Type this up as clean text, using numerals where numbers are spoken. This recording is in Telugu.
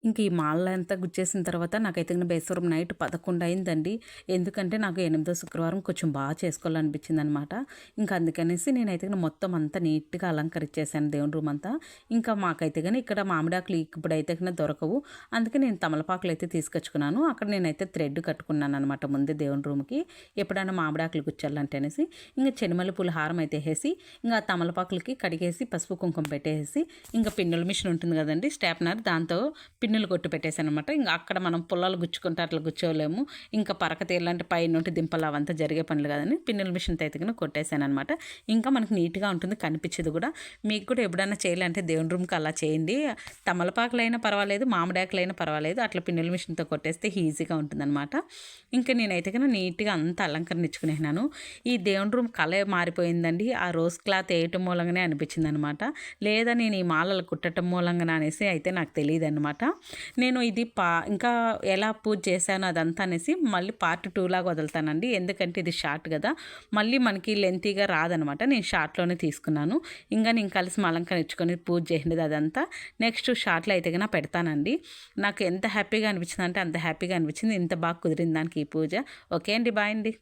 ఇంక ఈ మాలంతా గుచ్చేసిన తర్వాత నాకైతే బేస్తవారం నైట్ 11 అయిందండి. ఎందుకంటే నాకు 8వ శుక్రవారం కొంచెం బాగా చేసుకోవాలనిపించిందనమాట. ఇంకా అందుకనేసి నేనైతే మొత్తం అంతా నీట్‌గా అలంకరించేసాను దేవుని రూమ్ అంతా. ఇంకా మాకైతే ఇక్కడ మామిడాకులు ఇప్పుడైతే దొరకవు. అందుకే నేను తమలపాకులైతే తీసుకొచ్చుకున్నాను. అక్కడ నేనైతే థ్రెడ్ కట్టుకున్నాననమాట ముందే దేవుని రూమ్‌కి. ఎప్పుడైనా మామిడాకులు గుచ్చాలంటే అనేసి. ఇంక చెనిమల్లె పూల హారం అయితే ఏసేసి, ఇంక ఆ తమలపాకులకి కడిగేసి పసుపు కుంకుమ పెట్టేసి, ఇంక పిన్నుల మిషన్ ఉంటుంది కదండీ స్టాప్నర్, దాంతో పిన్నులు కొట్టి పెట్టేశానమాట. ఇంకా అక్కడ మనం పుల్లలు గుచ్చుకుంటే అట్లా గుచ్చుకోలేము. ఇంకా పరక తీయాలంటే పైనుంటి దింపలు అవంతా జరిగే పనులు కదని పిన్నుల మిషన్తో అయితే కొట్టేశానమాట. ఇంకా మనకి నీట్గా ఉంటుంది, కనిపించేది కూడా. మీకు కూడా ఎప్పుడైనా చేయాలంటే దేవుని రూమ్కి అలా చేయండి. తమలపాకులైనా పర్వాలేదు, మామిడాకులైనా పర్వాలేదు, అట్లా పిన్నుల మిషన్తో కొట్టేస్తే ఈజీగా ఉంటుందన్నమాట. ఇంకా నేనైతే నీట్గా అంతా అలంకరించుకునేనాను. ఈ దేవుని రూమ్ కలే మారిపోయిందండి. ఆ రోజ్ క్లాత్ వేయటం మూలంగానే అనిపించింది అనమాట. లేదా నేను ఈ మాలలు కుట్టడం మూలంగా అనేసి అయితే నాకు తెలియదు అనమాట. నేను ఇది ఇంకా ఎలా పూజ చేశాను అదంతా అనేసి మళ్ళీ పార్ట్ 2 లాగా వదులుతానండి. ఎందుకంటే ఇది షార్ట్ కదా, మళ్ళీ మనకి లెంతీగా రాదనమాట. నేను షార్ట్లోనే తీసుకున్నాను. ఇంకా నేను కలిసి అలంకరించుకొని పూజ చేసింది అదంతా నెక్స్ట్ షార్ట్లో అయితే పెడతానండి. నాకు ఎంత హ్యాపీగా అనిపించింది అంటే అంత హ్యాపీగా అనిపించింది. ఇంత బాగా కుదిరింది దానికి ఈ పూజ. ఓకే అండి, బాయ్ అండి.